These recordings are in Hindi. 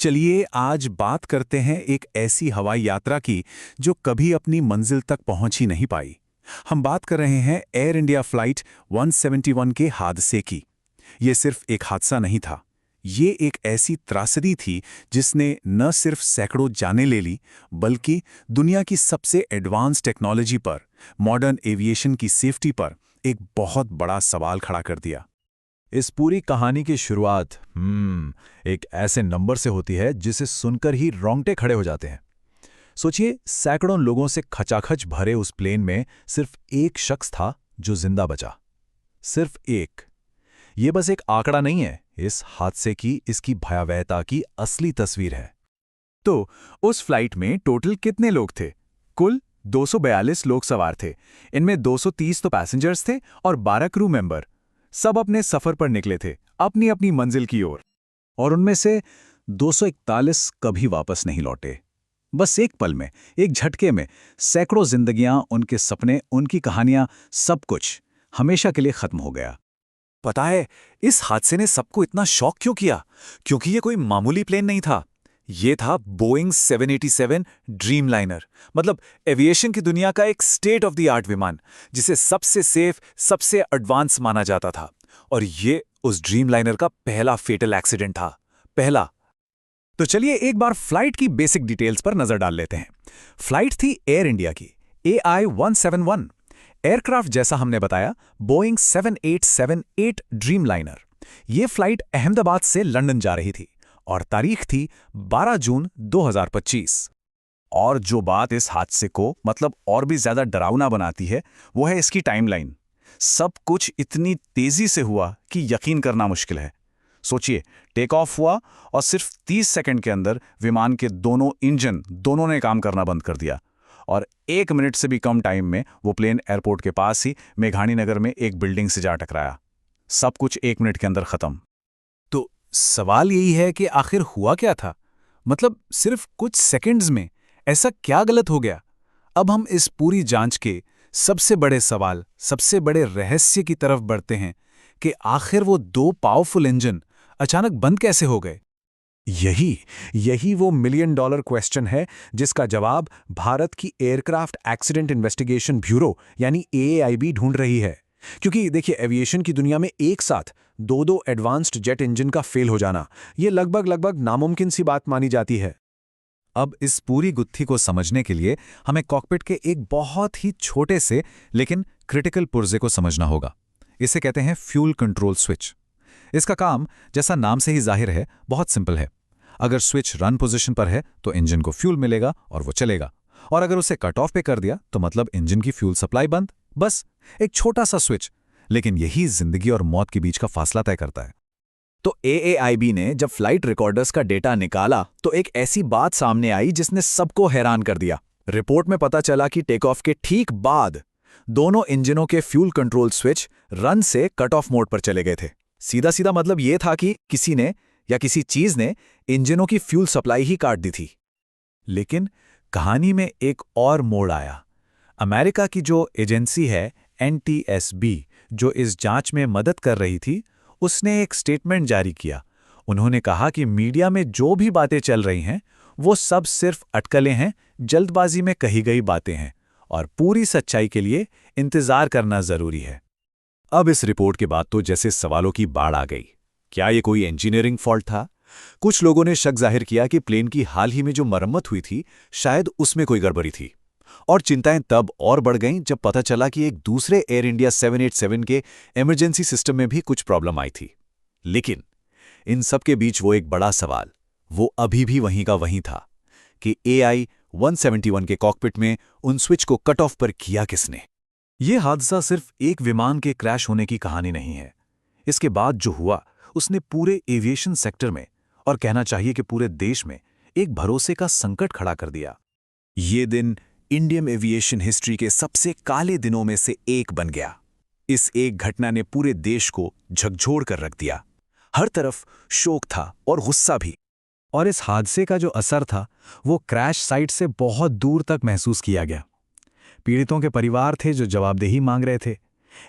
चलिए आज बात करते हैं एक ऐसी हवाई यात्रा की जो कभी अपनी मंजिल तक पहुंच ही नहीं पाई। हम बात कर रहे हैं एयर इंडिया फ्लाइट 171 के हादसे की। ये सिर्फ एक हादसा नहीं था, ये एक ऐसी त्रासदी थी जिसने न सिर्फ सैकड़ों जानें ले ली, बल्कि दुनिया की सबसे एडवांस टेक्नोलॉजी पर, मॉडर्न एविएशन की सेफ्टी पर एक बहुत बड़ा सवाल खड़ा कर दिया। इस पूरी कहानी की शुरुआत एक ऐसे नंबर से होती है जिसे सुनकर ही रोंगटे खड़े हो जाते हैं। सोचिए, सैकड़ों लोगों से खचाखच भरे उस प्लेन में सिर्फ एक शख्स था जो जिंदा बचा। सिर्फ एक। ये बस एक आंकड़ा नहीं है, इस हादसे की, इसकी भयावहता की असली तस्वीर है। तो उस फ्लाइट में टोटल कितने लोग थे? कुल 242 लोग सवार थे। इनमें 230 तो पैसेंजर्स थे और 12 क्रू मेंबर। सब अपने सफर पर निकले थे, अपनी अपनी मंजिल की ओर। और उनमें से 241 कभी वापस नहीं लौटे। बस एक पल में, एक झटके में सैकड़ों जिंदगियां, उनके सपने, उनकी कहानियां, सब कुछ हमेशा के लिए खत्म हो गया। पता है, इस हादसे ने सबको इतना शॉक क्यों किया? क्योंकि ये कोई मामूली प्लेन नहीं था। ये था बोइंग 787 ड्रीमलाइनर, मतलब एविएशन की दुनिया का एक स्टेट ऑफ द आर्ट विमान, जिसे सबसे सेफ, सबसे एडवांस माना जाता था। और ये उस ड्रीमलाइनर का पहला फेटल एक्सीडेंट था। पहला। तो चलिए एक बार फ्लाइट की बेसिक डिटेल्स पर नजर डाल लेते हैं। फ्लाइट थी एयर इंडिया की AI-171। एयरक्राफ्ट, जैसा हमने बताया, बोइंग 7878 ड्रीमलाइनर। ये फ्लाइट अहमदाबाद से लंदन जा रही थी और तारीख थी 12 जून 2025। और जो बात इस हादसे को मतलब और भी ज्यादा डरावना बनाती है, वो है इसकी टाइमलाइन। सब कुछ इतनी तेजी से हुआ कि यकीन करना मुश्किल है। सोचिए, टेक ऑफ हुआ और सिर्फ 30 सेकंड के अंदर विमान के दोनों इंजन दोनों ने काम करना बंद कर दिया। और 1 मिनट से भी कम टाइम में वो प्लेन एयरपोर्ट के पास ही मेघानी नगर में एक बिल्डिंग से जा टकराया। सब कुछ 1 मिनट के अंदर खत्म। तो सवाल यही है कि आखिर हुआ क्या था? मतलब सिर्फ कुछ सेकंड्स में ऐसा क्या गलत हो गया? अब हम इस पूरी जांच के सबसे बड़े सवाल, सबसे बड़े रहस्य की तरफ बढ़ते हैं कि आखिर वो 2 पावरफुल इंजन अचानक बंद कैसे हो गए। यही वो $1 मिलियन क्वेश्चन है जिसका जवाब भारत की एयरक्राफ्ट एक्सीडेंट इन्वेस्टिगेशन ब्यूरो यानी AAIB ढूंढ रही है। क्योंकि देखिए, एविएशन की दुनिया में एक साथ दो एडवांस्ड जेट इंजन का फेल हो जाना, ये लगभग नामुमकिन सी बात मानी जाती है। अब इस पूरी गुत्थी को समझने के लिए हमें कॉकपिट के एक बहुत ही छोटे से लेकिन क्रिटिकल पुर्जे को समझना होगा। इसे कहते हैं फ्यूल कंट्रोल स्विच। इसका काम, जैसा नाम से ही जाहिर है, बहुत सिंपल है। अगर स्विच रन पोजीशन पर है तो इंजन को फ्यूल मिलेगा और वो चलेगा, और अगर उसे कट ऑफ पे कर दिया तो मतलब इंजन की फ्यूल सप्लाई बंद। बस एक छोटा सा स्विच, लेकिन यही जिंदगी और मौत के बीच का फासला तय करता है। तो AAIB ने जब फ्लाइट रिकॉर्डर्स का डेटा निकाला तो एक ऐसी बात सामने आई जिसने सबको हैरान कर दिया। रिपोर्ट में पता चला कि टेक ऑफ के ठीक बाद दोनों इंजनों के फ्यूल कंट्रोल स्विच रन से कट ऑफ मोड पर चले गए थे। सीधा सीधा मतलब यह था कि किसी ने या किसी चीज ने इंजनों की फ्यूल सप्लाई ही काट दी थी। लेकिन कहानी में एक और मोड़ आया। अमेरिका की जो एजेंसी है NTSB, जो इस जांच में मदद कर रही थी, उसने एक स्टेटमेंट जारी किया। उन्होंने कहा कि मीडिया में जो भी बातें चल रही हैं वो सब सिर्फ अटकलें हैं, जल्दबाजी में कही गई बातें हैं, और पूरी सच्चाई के लिए इंतजार करना जरूरी है। अब इस रिपोर्ट के बाद तो जैसे सवालों की बाढ़ आ गई। क्या ये कोई इंजीनियरिंग फॉल्ट था? कुछ लोगों ने शक जाहिर किया कि प्लेन की हाल ही में जो मरम्मत हुई थी, शायद उसमें कोई गड़बड़ी थी। और चिंताएं तब और बढ़ गईं जब पता चला कि एक दूसरे एयर इंडिया 787 के इमरजेंसी सिस्टम में भी कुछ प्रॉब्लम आई थी। लेकिन इन सब के बीच वो एक बड़ा सवाल, वो अभी भी वहीं का वहीं था कि AI-171 के कॉकपिट में उन स्विच को कट ऑफ पर किया किसने। यह हादसा सिर्फ एक विमान के क्रैश होने की कहानी नहीं है। इसके बाद जो हुआ उसने पूरे एविएशन सेक्टर में, और कहना चाहिए कि पूरे देश में, एक भरोसे का संकट खड़ा कर दिया। ये दिन इंडियन एविएशन हिस्ट्री के सबसे काले दिनों में से एक बन गया। इस एक घटना ने पूरे देश को झकझोर कर रख दिया। हर तरफ शोक था और गुस्सा भी। और इस हादसे का जो असर था वो क्रैश साइट से बहुत दूर तक महसूस किया गया। पीड़ितों के परिवार थे जो जवाबदेही मांग रहे थे।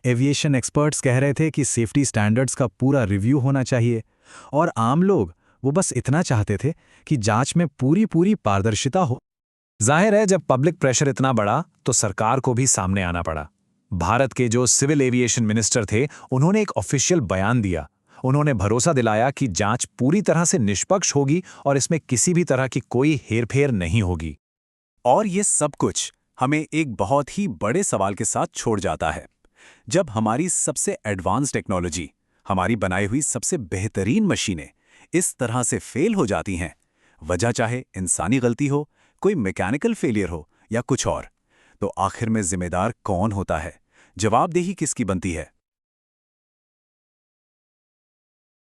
एविएशन एक्सपर्ट्स कह रहे थे कि सेफ्टी स्टैंडर्ड्स का पूरा रिव्यू होना चाहिए। और आम लोग, वो बस इतना चाहते थे कि जांच में पूरी पूरी पारदर्शिता हो। जाहिर है, जब पब्लिक प्रेशर इतना बढ़ा तो सरकार को भी सामने आना पड़ा। भारत के जो सिविल एविएशन मिनिस्टर थे, उन्होंने एक ऑफिशियल बयान दिया। उन्होंने भरोसा दिलाया कि जांच पूरी तरह से निष्पक्ष होगी और इसमें किसी भी तरह की कोई हेरफेर नहीं होगी। और ये सब कुछ हमें एक बहुत ही बड़े सवाल के साथ छोड़ जाता है। जब हमारी सबसे एडवांस टेक्नोलॉजी, हमारी बनाई हुई सबसे बेहतरीन मशीनें इस तरह से फेल हो जाती हैं, वजह चाहे इंसानी गलती हो, कोई मैकेनिकल फेलियर हो या कुछ और, तो आखिर में जिम्मेदार कौन होता है? जवाबदेही किसकी बनती है?